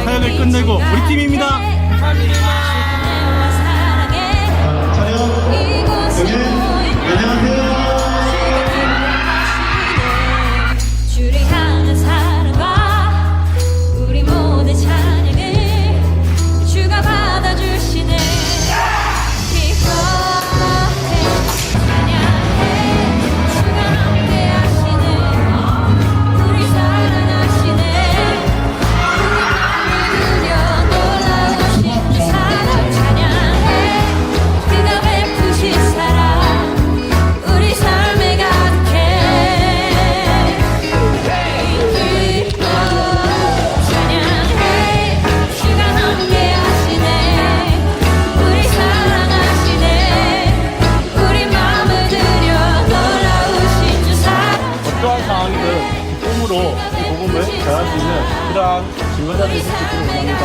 사역을 끝내고 우리 팀입니다. 촬영 여기 안녕하세요. 주를 향한 사랑과 우리 모든 찬양을 주가 받아주시네. 기뻐해 찬양해 주가 함께 하시네. 우리 사랑하시네. 우리 마음을 놀라우신 그 사랑 찬양해. 그가 베푸신 사랑 우리 삶에 가득해. 기뻐 찬양해 주가 함께 하시네. 우리 사랑하시네. 우리 마음을 들여 놀라우신 주 사랑. 어떠한 상황이든 꿈으로 이 복음을 전할 수 있는 그러한 증거자들이 있을 수 있기를 원합니다.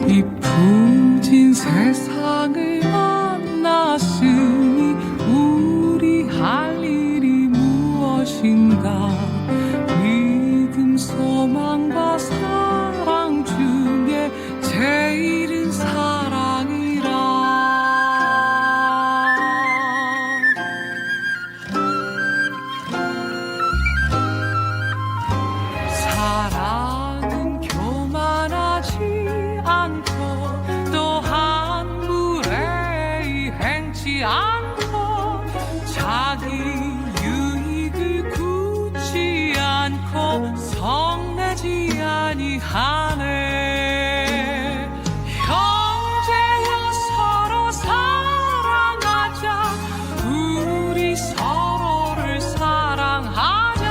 이 부진 세상을 만났으니 우리 할 일이 무엇인가. 믿음 소망과 사랑 중에 제일은 사랑이라. 사랑은 교만하지 않고 또한 무례히 행치 않고 자기 유익을 굳지 않고 성내지 아니하네. 형제여 서로 사랑하자. 우리 서로를 사랑하자.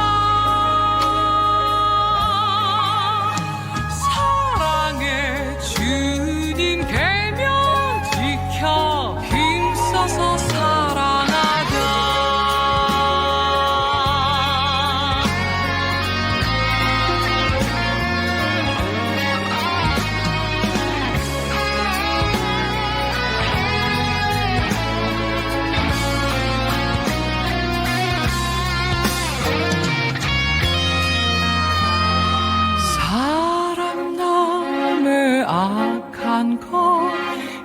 사랑의 주님 계명 지켜 힘써서 사랑하자. 사랑 남의 악한 것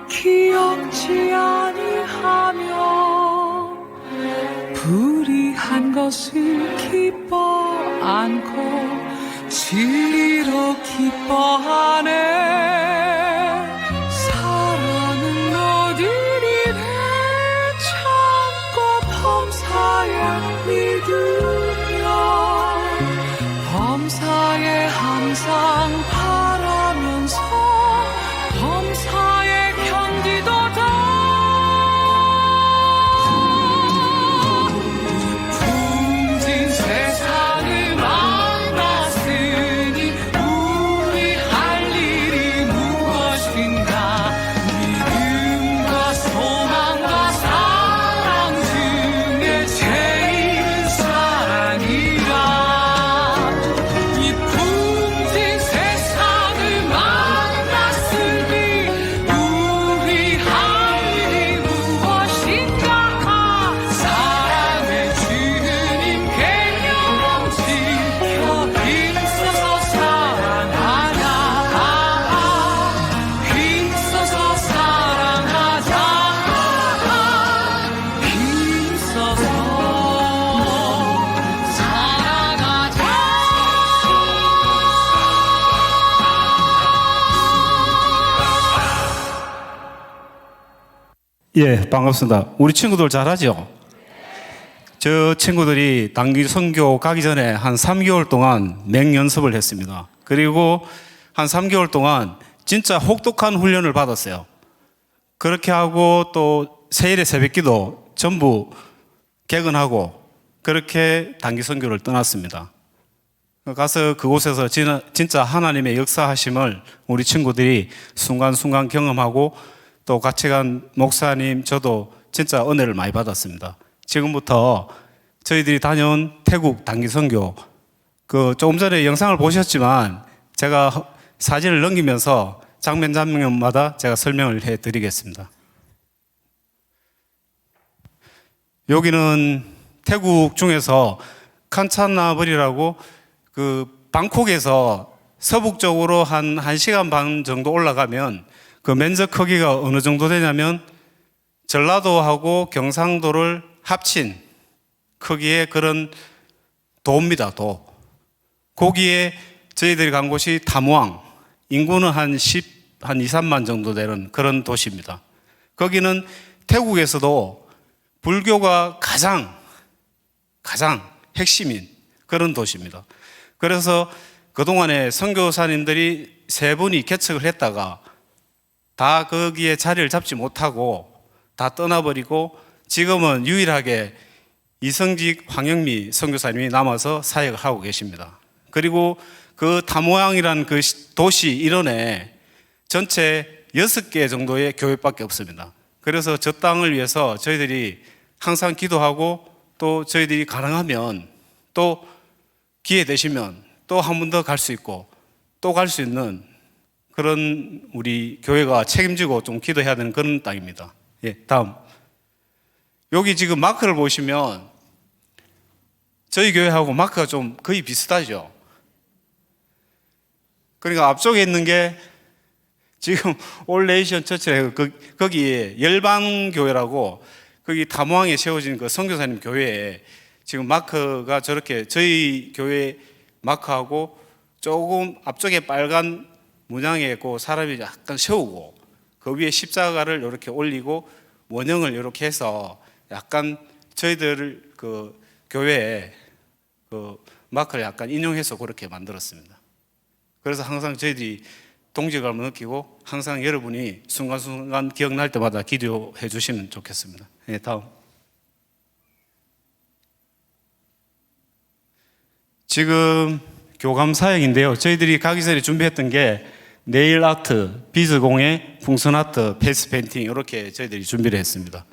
기억지 아니하며 불의한 것을 기뻐 않고 진리로 기뻐하네. 사랑은 너들이 참고 범사에 믿으며 범사에 항상 바라면서 범사에 견디도다. 풍진 세상을 만났으니 우리 할 일이 예, 반갑습니다. 우리 친구들 잘하죠? 저 친구들이 단기 선교 가기 전에 한 3개월 동안 맹연습을 했습니다. 그리고 한 3개월 동안 진짜 혹독한 훈련을 받았어요. 그렇게 하고 또 세일의 새벽기도 전부 개근하고 그렇게 단기 선교를 떠났습니다. 가서 그곳에서 진짜 하나님의 역사하심을 우리 친구들이 순간순간 경험하고 또 같이 간 목사님 저도 진짜 은혜를 많이 받았습니다. 지금부터 저희들이 다녀온 태국 단기 선교 조금 전에 영상을 보셨지만 제가 사진을 넘기면서 장면 장면마다 제가 설명을 해 드리겠습니다. 여기는 태국 중에서 칸차나버리라고 방콕에서 서북쪽으로 한 1시간 반 정도 올라가면 그 면적 크기가 어느 정도 되냐면 전라도하고 경상도를 합친 크기의 그런 도입니다, 도. 거기에 저희들이 간 곳이 타무앙, 인구는 한 2, 3만 정도 되는 그런 도시입니다. 거기는 태국에서도 불교가 가장 핵심인 그런 도시입니다. 그래서 그동안에 선교사님들이 3분이 개척을 했다가 다 거기에 자리를 잡지 못하고 다 떠나버리고 지금은 유일하게 이성직 황영미 선교사님이 남아서 사역을 하고 계십니다. 그리고 그 타모양이라는 그 도시 일원에 전체 6개 정도의 교회밖에 없습니다. 그래서 저 땅을 위해서 저희들이 항상 기도하고 또 저희들이 가능하면 또 기회 되시면 또 한 번 더 갈 수 있고 또 갈 수 있는 그런 우리 교회가 책임지고 좀 기도해야 되는 그런 땅입니다. 예, 다음. 여기 지금 마크를 보시면 저희 교회하고 마크가 좀 거의 비슷하죠. 그러니까 앞쪽에 있는 게 지금 올레이션 처치에 거기에 열방교회라고 거기 담왕에 세워진 그 선교사님 교회에 지금 마크가 저렇게 저희 교회 마크하고 조금 앞쪽에 빨간 문양에 그 사람이 약간 세우고 그 위에 십자가를 이렇게 올리고 원형을 이렇게 해서 약간 저희들 그 교회에 그 마크를 약간 인용해서 그렇게 만들었습니다. 그래서 항상 저희들이 동질감을 느끼고 항상 여러분이 순간순간 기억날 때마다 기도해 주시면 좋겠습니다. 네, 다음. 지금 교감 사역인데요. 저희들이 가기 전에 준비했던 게 네일 아트, 비즈 공예, 풍선 아트, 페이스 페인팅 이렇게 저희들이 준비를 했습니다.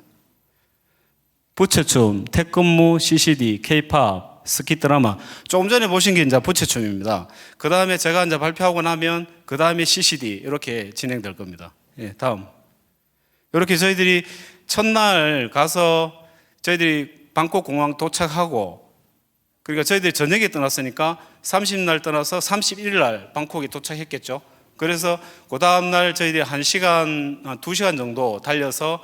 부채춤, 태권무, CCD, K-팝, 스키 드라마. 조금 전에 보신 게 이제 부채춤입니다. 그 다음에 제가 이제 발표하고 나면 그 다음에 CCD 이렇게 진행될 겁니다. 예, 다음. 이렇게 저희들이 첫날 가서 저희들이 방콕 공항 도착하고 그러니까 저희들이 저녁에 떠났으니까 30날 떠나서 31일 날 방콕에 도착했겠죠. 그래서 그 다음날 저희들이 2시간 정도 달려서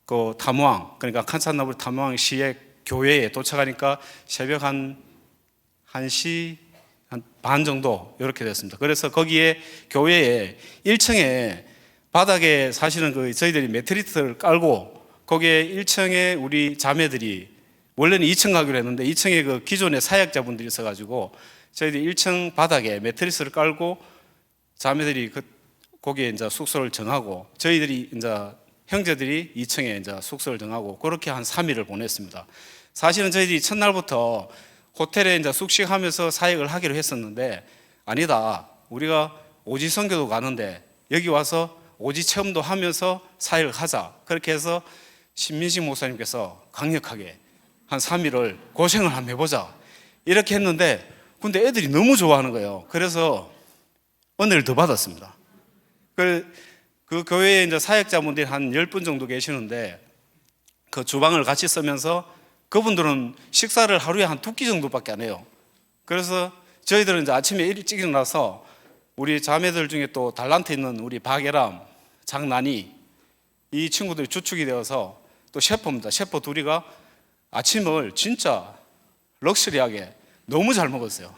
그 타무앙, 그러니까 칸차나버리 타무앙 시의 교회에 도착하니까 새벽 한 1시 반 정도 이렇게 됐습니다. 그래서 거기에 교회에 1층에 바닥에 사실은 그 저희들이 매트리스를 깔고 거기에 1층에 우리 자매들이 원래는 2층 가기로 했는데 2층에 그 기존의 사역자분들이 있어가지고 저희들이 1층 바닥에 매트리스를 깔고 자매들이 거기에 이제 숙소를 정하고 저희들이 이제 형제들이 2층에 이제 숙소를 정하고 그렇게 한 3일을 보냈습니다. 사실은 저희들이 첫날부터 호텔에 이제 숙식하면서 사역을 하기로 했었는데 아니다. 우리가 오지 선교도 가는데 여기 와서 오지 체험도 하면서 사역을 하자. 그렇게 해서 신민식 목사님께서 강력하게 한 3일을 고생을 한번 해보자. 이렇게 했는데 근데 애들이 너무 좋아하는 거예요. 그래서 은혜를 더 받았습니다. 그 교회에 이제 사역자분들이 한 10분 정도 계시는데 그 주방을 같이 쓰면서 그분들은 식사를 하루에 한 2끼 정도밖에 안 해요. 그래서 저희들은 이제 아침에 일찍 일어나서 우리 자매들 중에 또 달란트 있는 우리 박예람, 장난이 이 친구들이 주축이 되어서 또 셰프입니다. 셰프 둘이가 아침을 진짜 럭셔리하게 너무 잘 먹었어요.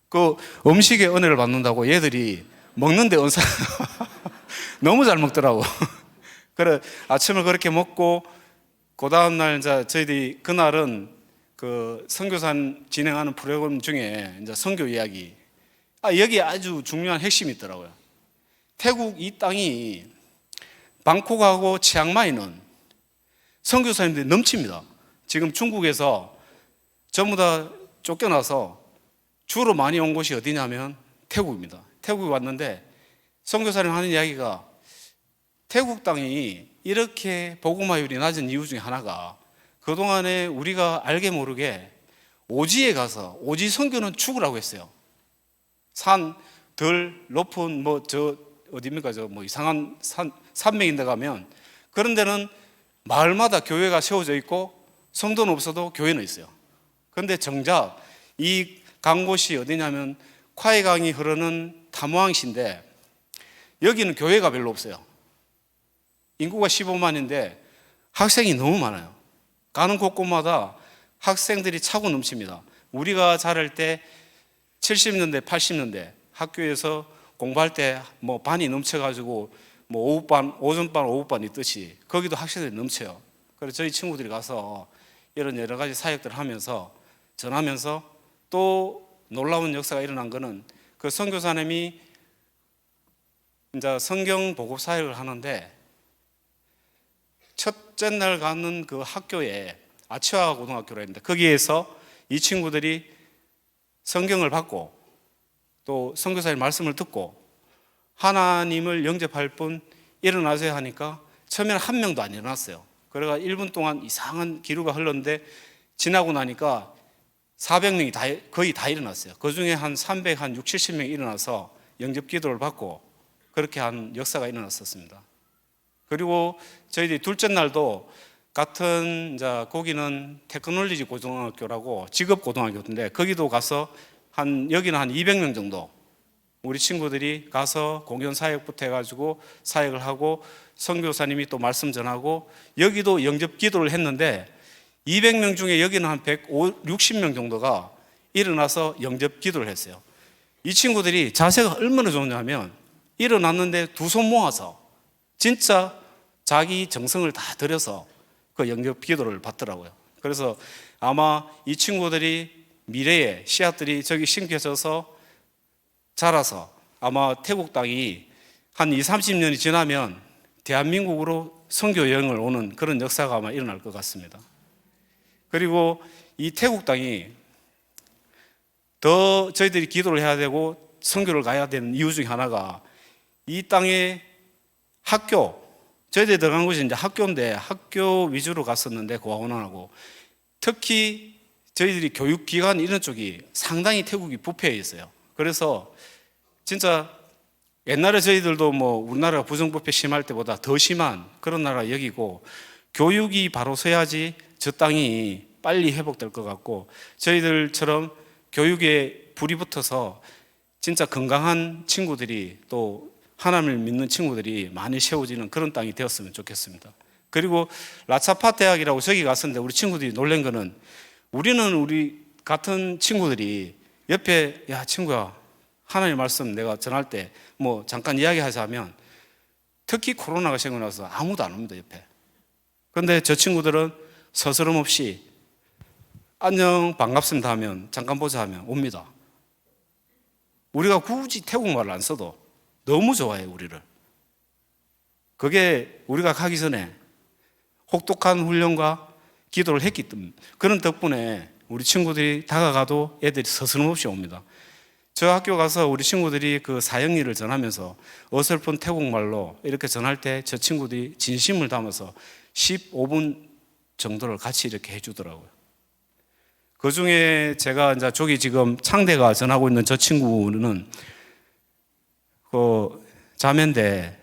그 음식에 은혜를 받는다고 얘들이 먹는데 은사 너무 잘 먹더라고. 그래 아침을 그렇게 먹고 그 다음 날 이제 저희들이 그날은 그 선교산 진행하는 프로그램 중에 이제 선교 이야기. 여기 아주 중요한 핵심이 있더라고요. 태국 이 땅이 방콕하고 치앙마이는 선교사님들이 넘칩니다. 지금 중국에서 전부 다 쫓겨나서 주로 많이 온 곳이 어디냐면 태국입니다. 태국에 왔는데 선교사님 하는 이야기가 태국 땅이 이렇게 복음화율이 낮은 이유 중에 하나가 그동안에 우리가 알게 모르게 오지에 가서 오지 선교는 죽으라고 했어요. 산 덜 높은 뭐 저 어디입니까 저 뭐 이상한 산맥인데 가면 그런 데는 마을마다 교회가 세워져 있고 성도는 없어도 교회는 있어요. 그런데 정작 이 간 곳이 어디냐면 콰이강이 흐르는 타무앙시인데 여기는 교회가 별로 없어요. 인구가 15만인데 학생이 너무 많아요. 가는 곳곳마다 학생들이 차고 넘칩니다. 우리가 자랄 때 70년대, 80년대 학교에서 공부할 때 뭐 반이 넘쳐가지고 뭐 오후반, 오전반, 오후반 있듯이 거기도 학생들이 넘쳐요. 그래서 저희 친구들이 가서 이런 여러 가지 사역들을 하면서 전하면서 또 놀라운 역사가 일어난 거는 그 선교사님이 이제 성경 보급 사역을 하는데 첫째 날 가는 그 학교에 아치와 고등학교라 했는데 거기에서 이 친구들이 성경을 받고 또 선교사의 말씀을 듣고 하나님을 영접할 뿐 일어나세요 하니까 처음에는 한 명도 안 일어났어요. 그래가 1분 동안 이상한 기류가 흘렀는데 지나고 나니까 400명이 거의 다 일어났어요. 그 중에 한 360, 70명이 일어나서 영접 기도를 받고 그렇게 한 역사가 일어났었습니다. 그리고 저희들이 둘째 날도 같은 이제 거기는 테크놀로지 고등학교라고 직업 고등학교인데 거기도 가서 여기는 한 200명 정도 우리 친구들이 가서 공연 사역부터 해가지고 사역을 하고 선교사님이 또 말씀 전하고 여기도 영접 기도를 했는데 200명 중에 여기는 한 160명 정도가 일어나서 영접 기도를 했어요. 이 친구들이 자세가 얼마나 좋냐면 일어났는데 두 손 모아서 진짜 자기 정성을 다 들여서 그 영접 기도를 받더라고요. 그래서 아마 이 친구들이 미래에 씨앗들이 저기 심겨져서 자라서 아마 태국 땅이 한 20, 30년이 지나면 대한민국으로 선교 여행을 오는 그런 역사가 아마 일어날 것 같습니다. 그리고 이 태국 땅이 더 저희들이 기도를 해야 되고 선교를 가야 되는 이유 중에 하나가 이 땅에 학교, 저희들이 들어간 곳이 이제 학교인데 학교 위주로 갔었는데 고아원하고 특히 저희들이 교육기관 이런 쪽이 상당히 태국이 부패해 있어요. 그래서 진짜 옛날에 저희들도 뭐 우리나라가 부정부패 심할 때보다 더 심한 그런 나라 여기고 교육이 바로 서야지 저 땅이 빨리 회복될 것 같고 저희들처럼 교육에 불이 붙어서 진짜 건강한 친구들이 또 하나님을 믿는 친구들이 많이 세워지는 그런 땅이 되었으면 좋겠습니다. 그리고 라차파 대학이라고 저기 갔었는데 우리 친구들이 놀란 거는 우리는 우리 같은 친구들이 옆에 야 친구야 하나님 말씀 내가 전할 때 뭐 잠깐 이야기하자면 특히 코로나가 생겨나서 아무도 안 옵니다 옆에. 그런데 저 친구들은 서스럼 없이 안녕 반갑습니다 하면 잠깐 보자 하면 옵니다. 우리가 굳이 태국말을 안 써도 너무 좋아해요 우리를. 그게 우리가 가기 전에 혹독한 훈련과 기도를 했기 때문에 그런 덕분에 우리 친구들이 다가가도 애들이 서스럼없이 옵니다. 저 학교 가서 우리 친구들이 그 사형리를 전하면서 어설픈 태국말로 이렇게 전할 때 저 친구들이 진심을 담아서 15분 정도를 같이 이렇게 해주더라고요. 그 중에 제가 이제 저기 지금 창대가 전하고 있는 저 친구는 그 자매인데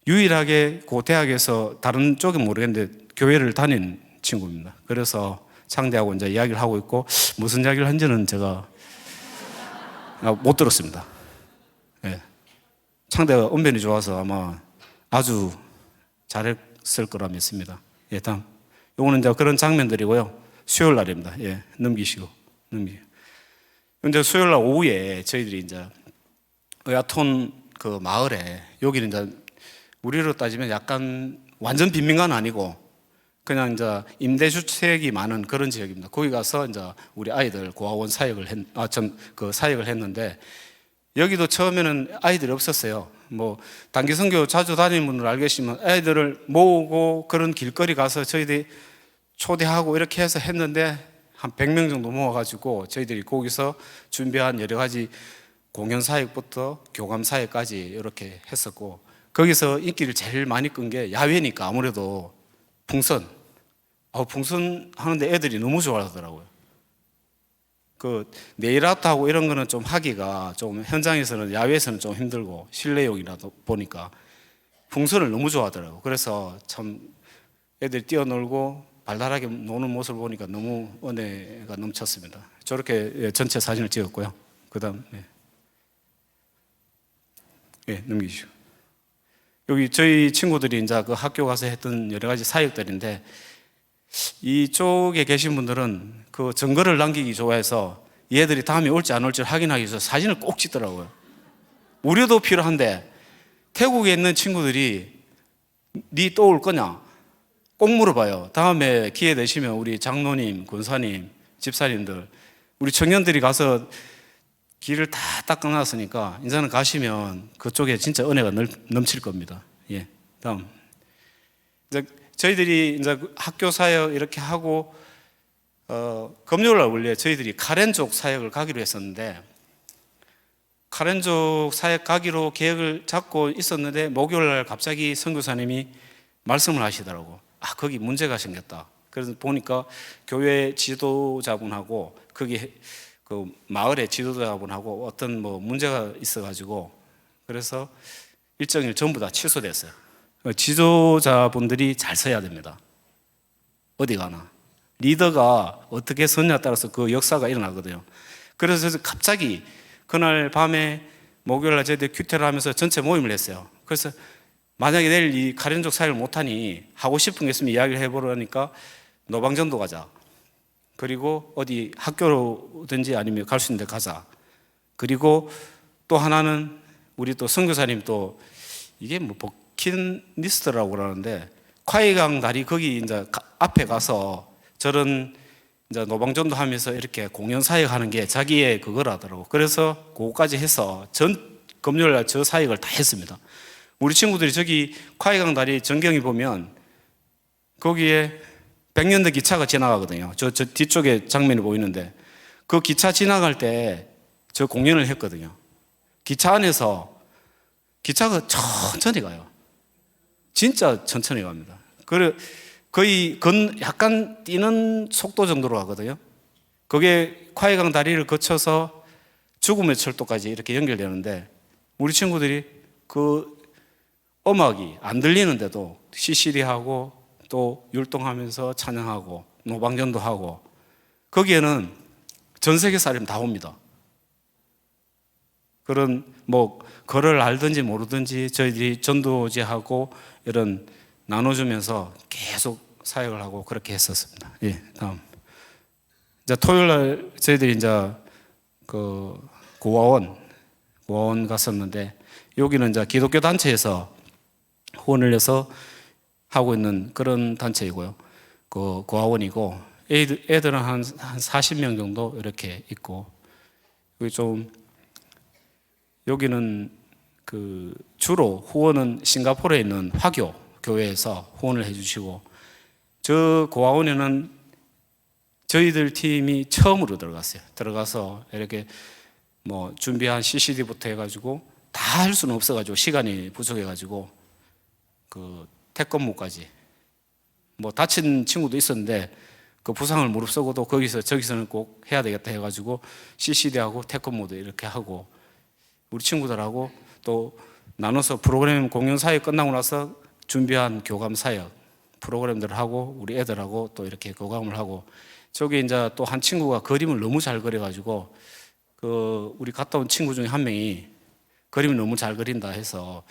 유일하게 그 대학에서 다른 쪽은 모르겠는데 교회를 다닌 친구입니다. 그래서 창대하고 이제 이야기를 하고 있고 무슨 이야기를 한지는 제가 못 들었습니다. 예. 창대가 언변이 좋아서 아마 아주 잘했을 거라 믿습니다. 예, 다음. 요거는 이제 그런 장면들이고요. 수요일 날입니다. 예, 넘기시고. 이제 수요일 날 오후에 저희들이 이제 의아톤 그 마을에 여기는 이제 우리로 따지면 약간 완전 빈민가는 아니고 그냥 이제 임대주택이 많은 그런 지역입니다. 거기 가서 이제 우리 아이들 고아원 사역을 했는데 여기도 처음에는 아이들이 없었어요. 뭐 단기 선교 자주 다니는 분들 알겠지만 아이들을 모으고 그런 길거리 가서 저희들이 초대하고 이렇게 해서 했는데 한 100명 정도 모아가지고 저희들이 거기서 준비한 여러 가지 공연 사역부터 교감 사역까지 이렇게 했었고, 거기서 인기를 제일 많이 끈 게 야외니까 아무래도 풍선. 풍선 하는데 애들이 너무 좋아하더라고요. 그 네일 아트하고 이런 거는 좀 하기가 좀 현장에서는 야외에서는 좀 힘들고 실내용이라도 보니까 풍선을 너무 좋아하더라고요. 그래서 참 애들이 뛰어놀고 발랄하게 노는 모습을 보니까 너무 은혜가 넘쳤습니다. 저렇게 전체 사진을 찍었고요. 그다음 넘기시죠. 여기 저희 친구들이 이제 그 학교 가서 했던 여러 가지 사역들인데, 이쪽에 계신 분들은 그 증거를 남기기 좋아해서 얘들이 다음에 올지 안 올지 확인하기 위해서 사진을 꼭 찍더라고요. 우리도 필요한데 태국에 있는 친구들이 니 또 올 거냐? 꼭 물어봐요. 다음에 기회 되시면 우리 장로님, 권사님, 집사님들, 우리 청년들이 가서 길을 다 닦아놨으니까 이제는 가시면 그쪽에 진짜 은혜가 넘칠 겁니다. 예, 다음. 이제 저희들이 이제 학교 사역 이렇게 하고 금요일 날 원래 저희들이 카렌족 사역을 가기로 했었는데, 카렌족 사역 가기로 계획을 잡고 있었는데 목요일 날 갑자기 선교사님이 말씀을 하시더라고. 거기 문제가 생겼다. 그래서 보니까 교회 지도자분하고 거기 그 마을의 지도자분하고 어떤 뭐 문제가 있어가지고, 그래서 일정일 전부 다 취소됐어요. 지도자분들이 잘 서야 됩니다. 어디 가나 리더가 어떻게 서냐에 따라서 그 역사가 일어나거든요. 그래서 갑자기 그날 밤에 목요일 날 저희들 큐티를 하면서 전체 모임을 했어요. 그래서 만약에 내일 이 카렌족 사역을 못하니 하고 싶은 게 있으면 이야기를 해보라니까 노방전도 가자. 그리고 어디 학교로든지 아니면 갈 수 있는 데 가자. 그리고 또 하나는 우리 또 선교사님 또 이게 뭐 버킷리스트라고 그러는데, 콰이강 다리 거기 이제 앞에 가서 저런 이제 노방전도 하면서 이렇게 공연 사역하는 게 자기의 그거라더라고. 그래서 그거까지 해서 전 금요일 날 저 사역을 다 했습니다. 우리 친구들이 저기 콰이강 다리 전경이 보면 거기에 100년대 기차가 지나가거든요. 저 뒤쪽에 장면이 보이는데 그 기차 지나갈 때 저 공연을 했거든요. 기차 안에서 기차가 천천히 가요. 진짜 천천히 갑니다. 거의 약간 뛰는 속도 정도로 가거든요. 그게 콰이강 다리를 거쳐서 죽음의 철도까지 이렇게 연결되는데, 우리 친구들이 그 음악이 안 들리는데도 CCD하고 또 율동하면서 찬양하고 노방전도 하고, 거기에는 전 세계 사람 다 옵니다. 그런 뭐 글을 알든지 모르든지 저희들이 전도제하고 이런 나눠주면서 계속 사역을 하고 그렇게 했었습니다. 예, 다음. 이제 토요일 날 저희들이 이제 그 고아원 갔었는데, 여기는 이제 기독교 단체에서 후원을 해서 하고 있는 그런 단체이고요. 그 고아원이고, 애들은 한 40명 정도 이렇게 있고, 여기는 그 주로 후원은 싱가포르에 있는 화교 교회에서 후원을 해주시고, 저 고아원에는 저희들 팀이 처음으로 들어가서 이렇게 뭐 준비한 CCD부터 해가지고 다 할 수는 없어가지고 시간이 부족해가지고 그 태권무까지, 뭐 다친 친구도 있었는데 그 부상을 무릅쓰고도 저기서는 꼭 해야 되겠다 해가지고 CCD하고 태권무도 이렇게 하고, 우리 친구들하고 또 나눠서 프로그램 공연 사역 끝나고 나서 준비한 교감 사역 프로그램들을 하고 우리 애들하고 또 이렇게 교감을 하고, 저기 이제 또 한 친구가 그림을 너무 잘 그려가지고 그 우리 갔다 온 친구 중에 한 명이 그림을 너무 잘 그린다 해서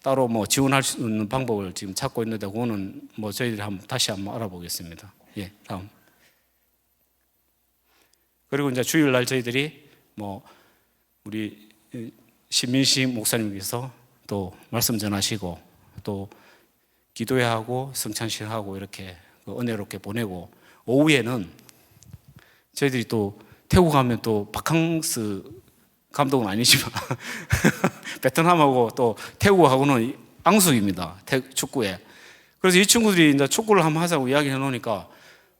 따로 뭐 지원할 수 있는 방법을 지금 찾고 있는데, 그거는 뭐 저희들이 다시 한번 알아보겠습니다. 예, 다음. 그리고 이제 주일날 저희들이 뭐 우리 신민식 목사님께서 또 말씀 전하시고 또 기도회 하고 성찬식 하고 이렇게 은혜롭게 보내고, 오후에는 저희들이 또 태국 가면 또 바캉스 감독은 아니지만 베트남하고 또 태국하고는 앙숙입니다. 축구에. 그래서 이 친구들이 이제 축구를 한번 하자고 이야기해 놓으니까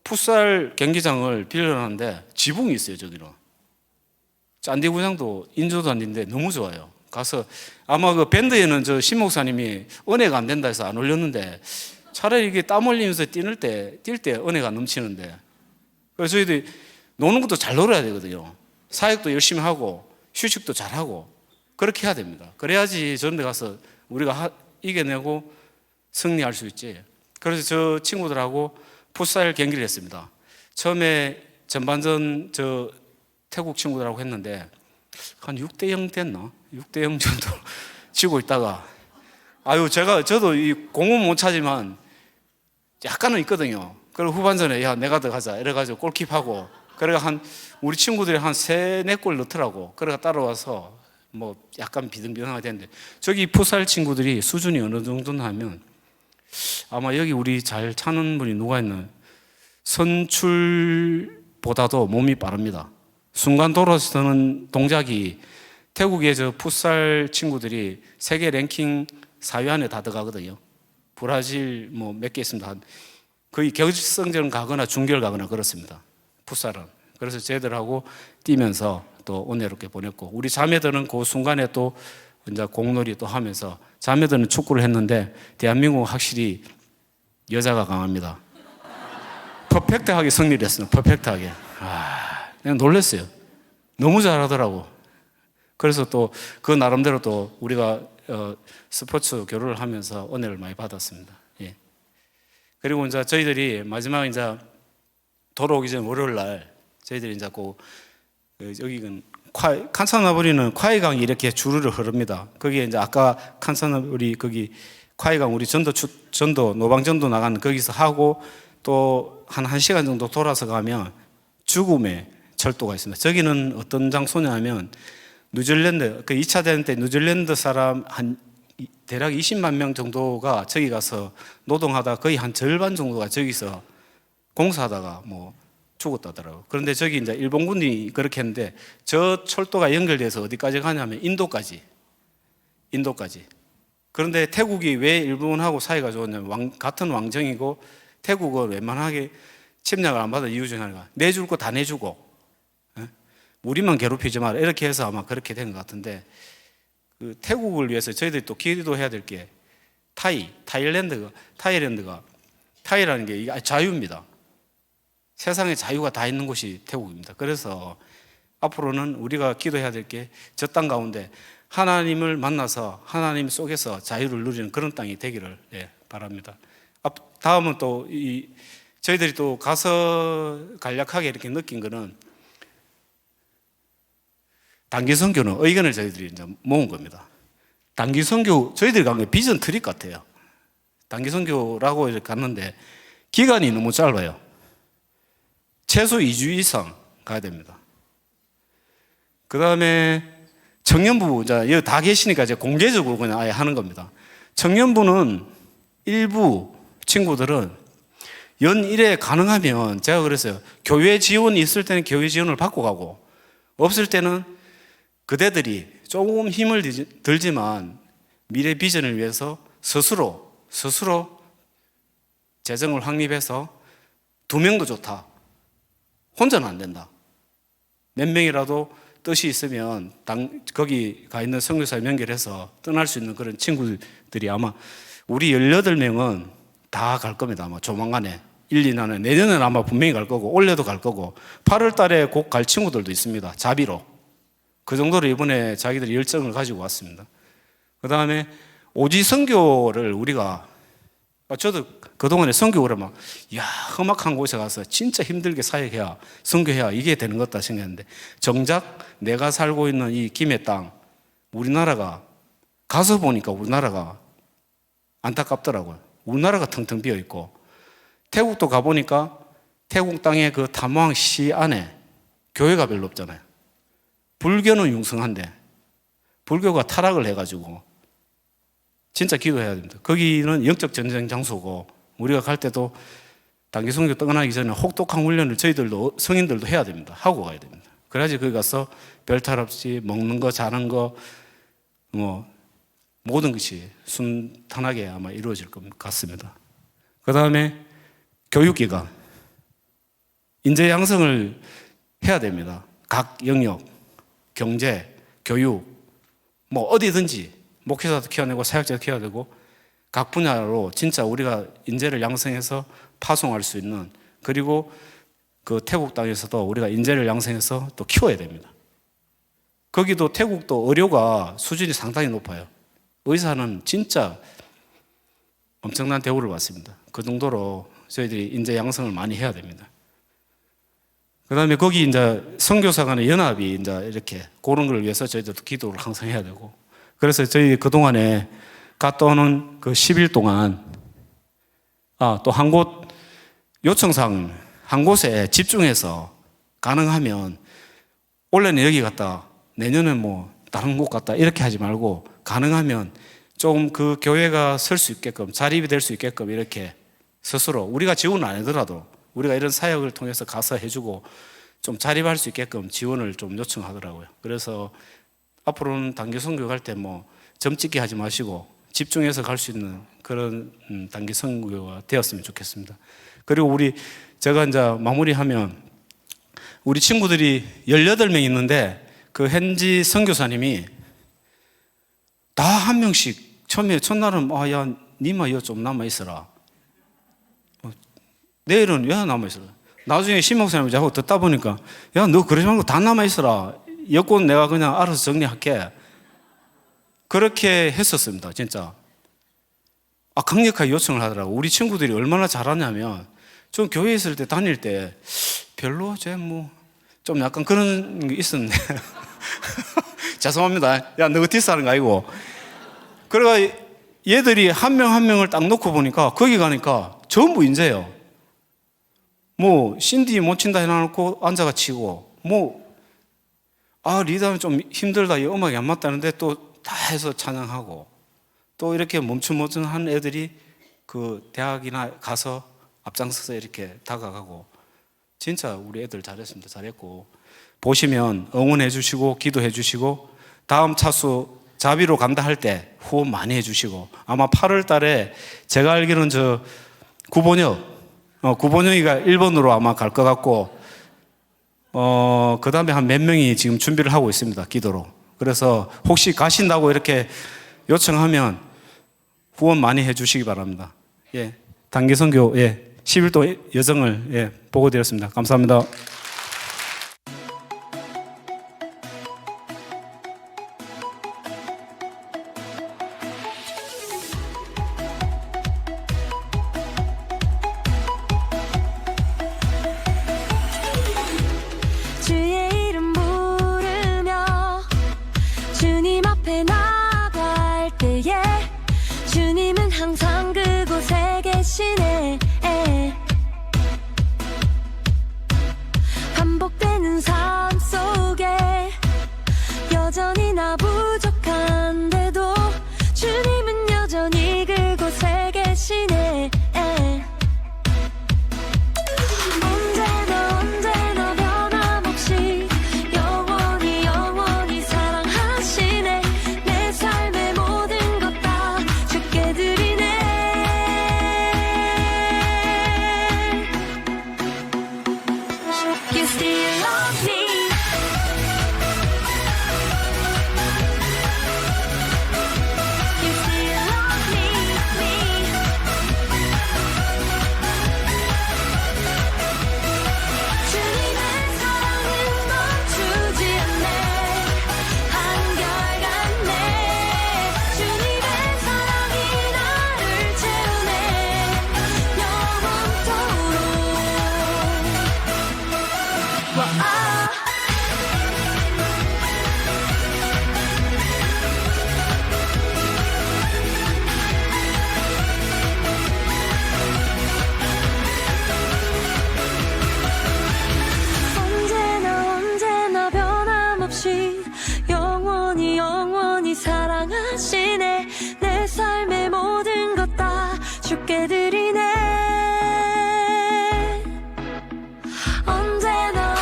풋살 경기장을 빌려놨는데 지붕이 있어요. 저기는 잔디구장도 인조도 안 되는데 너무 좋아요. 가서 아마 그 밴드에는 저 신 목사님이 은혜가 안 된다 해서 안 올렸는데, 차라리 이게 땀 흘리면서 뛸 때 은혜가 넘치는데, 그래서 저희들이 노는 것도 잘 놀아야 되거든요. 사역도 열심히 하고 휴식도 잘 하고 그렇게 해야 됩니다. 그래야지 저런 데 가서 우리가 이겨내고 승리할 수 있지. 그래서 저 친구들하고 풋살 경기를 했습니다. 처음에 전반전 저 태국 친구들하고 했는데 한 6대0 됐나? 6대0 정도 지고 있다가, 저도 이 공은 못 차지만 약간은 있거든요. 그리고 후반전에 야 내가 더 가자 이래가지고 골킵하고, 그래가 우리 친구들이 한 3-4골 넣더라고. 그래가 따라와서 뭐 약간 비등비등하게 됐는데, 저기 풋살 친구들이 수준이 어느 정도나 하면 아마 여기 우리 잘 차는 분이 누가 있나, 선출보다도 몸이 빠릅니다. 순간 돌아서는 동작이 태국의 저 풋살 친구들이 세계 랭킹 4위 안에 다 들어가거든요. 브라질 뭐 몇 개 있습니다. 거의 결승전 가거나 준결 가거나 그렇습니다. 풋살은. 그래서 쟤들하고 뛰면서 또 은혜롭게 보냈고, 우리 자매들은 그 순간에 또 이제 공놀이 또 하면서, 자매들은 축구를 했는데 대한민국은 확실히 여자가 강합니다. 퍼펙트하게 승리를 했어요. 퍼펙트하게. 그냥 놀랐어요. 너무 잘하더라고. 그래서 또 그 나름대로 또 우리가 스포츠 교류를 하면서 은혜를 많이 받았습니다. 예. 그리고 이제 저희들이 마지막 이제 돌아오기 전 월요일 날 저희들이 이제 여기는 칸사나버리는 콰이강이 이렇게 주르르 흐릅니다. 거기에 이제 아까 칸사나버리 거기 콰이강 우리 전도 노방전도 나가는 거기서 하고, 또 한 1시간 정도 돌아서 가면 죽음의 철도가 있습니다. 저기는 어떤 장소냐면 뉴질랜드, 그 2차 대전 때 뉴질랜드 사람 대략 20만 명 정도가 저기 가서 노동하다 거의 한 절반 정도가 저기서 공사하다가 뭐 죽었다더라고요. 그런데 저기 이제 일본군이 그렇게 했는데, 저 철도가 연결돼서 어디까지 가냐면 인도까지. 그런데 태국이 왜 일본하고 사이가 좋았냐면 같은 왕정이고, 태국은 웬만하게 침략을 안 받은 이유 중에 하나가 내줄 거 다 내주고, 우리만 괴롭히지 마라 이렇게 해서 아마 그렇게 된 것 같은데, 그 태국을 위해서 저희들이 또 기도해야 될 게 타이라는 게 이게 자유입니다. 세상에 자유가 다 있는 곳이 태국입니다. 그래서 앞으로는 우리가 기도해야 될 게 저 땅 가운데 하나님을 만나서 하나님 속에서 자유를 누리는 그런 땅이 되기를 바랍니다. 다음은 또 저희들이 또 가서 간략하게 이렇게 느낀 거는, 단기 선교는 의견을 저희들이 이제 모은 겁니다. 단기 선교 저희들이 간 게 비전 트립 같아요. 단기 선교라고 이렇게 갔는데 기간이 너무 짧아요. 최소 2주 이상 가야 됩니다. 그 다음에 청년부, 여기 다 계시니까 이제 공개적으로 그냥 아예 하는 겁니다. 청년부는 일부 친구들은 연일에 가능하면, 제가 그랬어요. 교회 지원이 있을 때는 교회 지원을 받고 가고, 없을 때는 그대들이 조금 힘을 들지만 미래 비전을 위해서 스스로 재정을 확립해서 2명도 좋다. 혼자는 안 된다. 몇 명이라도 뜻이 있으면 거기 가 있는 선교사에 연결해서 떠날 수 있는 그런 친구들이 아마 우리 18명은 다 갈 겁니다. 아마 조만간에 1-2년에, 내년에는 아마 분명히 갈 거고 올해도 갈 거고 8월 달에 곧 갈 친구들도 있습니다. 자비로. 그 정도로 이번에 자기들이 열정을 가지고 왔습니다. 그 다음에 오지 선교를 우리가, 저도 그동안에 선교 오래만 험악한 곳에 가서 진짜 힘들게 사역해야, 선교해야 이게 되는 것 같다 생각했는데, 정작 내가 살고 있는 이 김해 땅, 우리나라가 가서 보니까 우리나라가 안타깝더라고요. 우리나라가 텅텅 비어 있고, 태국도 가보니까 태국 땅의 그 탐왕시 안에 교회가 별로 없잖아요. 불교는 융성한데 불교가 타락을 해가지고 진짜 기도해야 됩니다. 거기는 영적 전쟁 장소고 우리가 갈 때도 단기 선교 떠나기 전에 혹독한 훈련을 저희들도 성인들도 해야 됩니다. 하고 가야 됩니다. 그래야지 거기 가서 별탈 없이 먹는 거 자는 거 뭐 모든 것이 순탄하게 아마 이루어질 것 같습니다. 그 다음에 교육기관 인재 양성을 해야 됩니다. 각 영역 경제, 교육 뭐 어디든지 목회자도 키워내고 사역자도 키워야 되고 각 분야로 진짜 우리가 인재를 양성해서 파송할 수 있는 그리고 그 태국 땅에서도 우리가 인재를 양성해서 또 키워야 됩니다. 거기도 태국도 의료가 수준이 상당히 높아요. 의사는 진짜 엄청난 대우를 받습니다. 그 정도로 저희들이 인재 양성을 많이 해야 됩니다. 그 다음에 거기 이제 선교사 간의 연합이 이제 이렇게 그런 걸 위해서 저희들도 기도를 항상 해야 되고 그래서 저희 그동안에 갔다 오는 그 10일 동안 또 한 곳 요청상 한 곳에 집중해서 가능하면 올해는 여기 갔다 내년은 뭐 다른 곳 갔다 이렇게 하지 말고 가능하면 조금 그 교회가 설 수 있게끔 자립이 될 수 있게끔 이렇게 스스로 우리가 지원을 안 하더라도 우리가 이런 사역을 통해서 가서 해주고 좀 자립할 수 있게끔 지원을 좀 요청하더라고요. 그래서 앞으로는 단기 선교 갈 때 뭐 점 찍기 하지 마시고 집중해서 갈 수 있는 그런 단기 선교가 되었으면 좋겠습니다. 그리고 제가 이제 마무리하면 우리 친구들이 18명 있는데 그 현지 선교사님이 다 한 명씩 처음에 첫날은 야 니마 이거 좀 남아 있어라. 내일은 왜 남아 있어라. 나중에 신목사님을 자꾸 듣다 보니까 야 너 그러지 말고 다 남아 있어라. 여권 내가 그냥 알아서 정리할게. 그렇게 했었습니다. 진짜. 강력하게 요청을 하더라고. 우리 친구들이 얼마나 잘하냐면 좀 교회 있을 때 다닐 때 별로 좀 약간 그런 게 있었는데 죄송합니다. 야 너 어디서 하는 거 아니고. 그래가 얘들이 한 명 한 명을 딱 놓고 보니까 거기 가니까 전부 인재예요. 신디 못 친다 해놔놓고 앉아가 치고 리더는 좀 힘들다 이 음악이 안 맞다는데 또 다 해서 찬양하고 또 이렇게 멈춤멈춤한 애들이 그 대학이나 가서 앞장서서 이렇게 다가가고 진짜 우리 애들 잘했습니다. 잘했고 보시면 응원해 주시고 기도해 주시고 다음 차수 자비로 간다 할 때 후원 많이 해 주시고 아마 8월 달에 제가 알기로는 구본영이가 일본으로 아마 갈 것 같고 그 다음에 한 몇 명이 지금 준비를 하고 있습니다. 기도로. 그래서 혹시 가신다고 이렇게 요청하면 후원 많이 해 주시기 바랍니다. 단기 선교 11도 여정을 보고 드렸습니다. 감사합니다. 주의 이름 부르며 주님 앞에 나갈 때에 주님은 항상 그곳에 계시네 주께 드리네. 언제나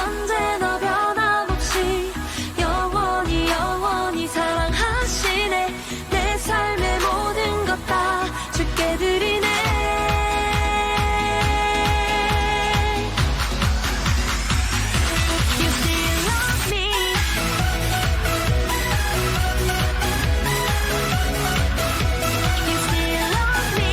변함없이 영원히 사랑하시네. 내 삶의 모든 것 다 주께 드리네. You still love me. You still love me.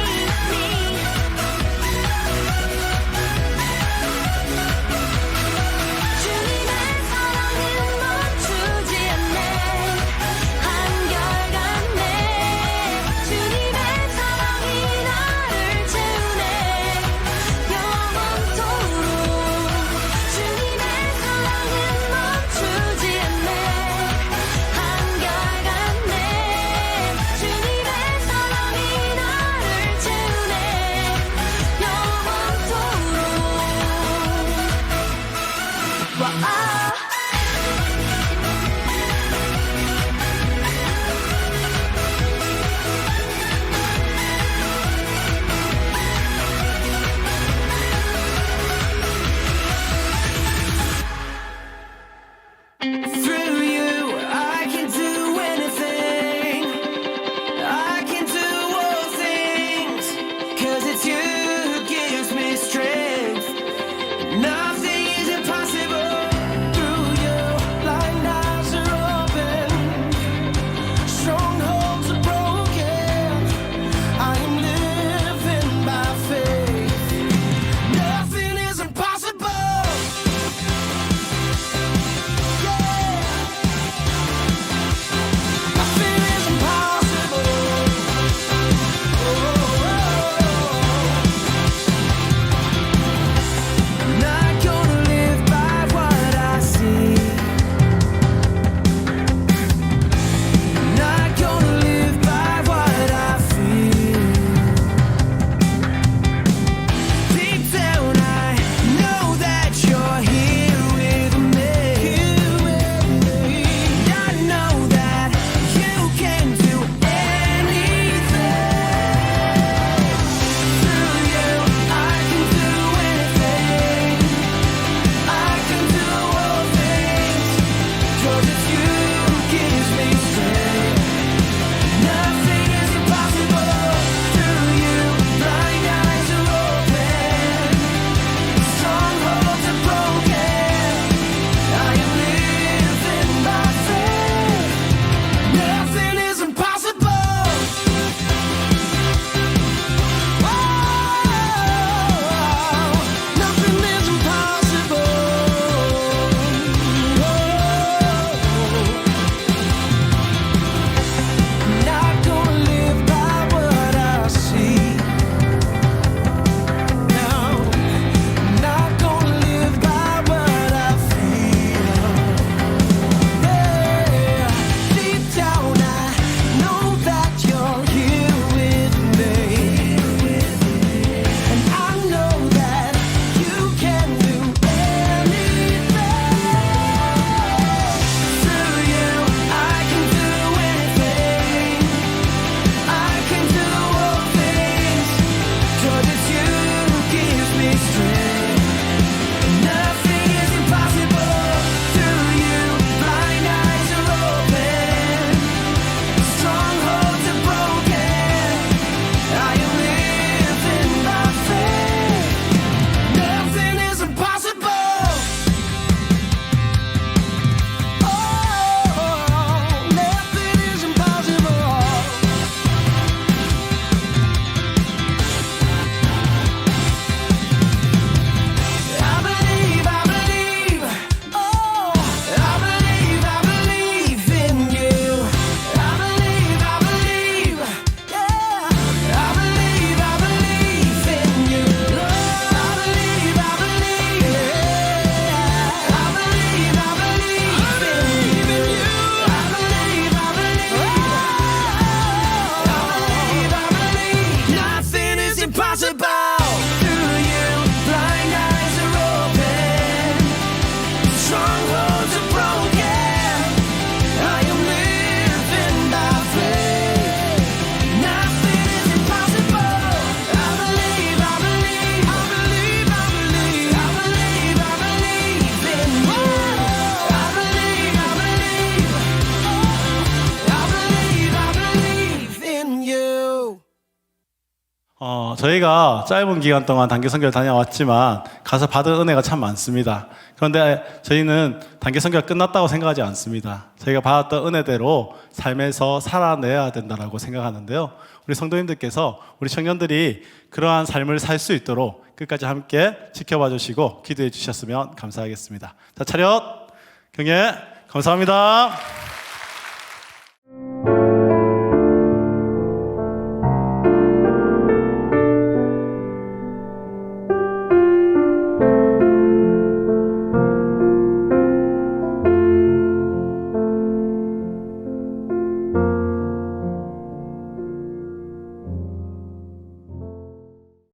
저희가 짧은 기간 동안 단기 선교를 다녀왔지만 가서 받은 은혜가 참 많습니다. 그런데 저희는 단기 선교가 끝났다고 생각하지 않습니다. 저희가 받았던 은혜대로 삶에서 살아내야 된다고 생각하는데요. 우리 성도님들께서 우리 청년들이 그러한 삶을 살 수 있도록 끝까지 함께 지켜봐 주시고 기도해 주셨으면 감사하겠습니다. 자, 차렷, 경례, 감사합니다.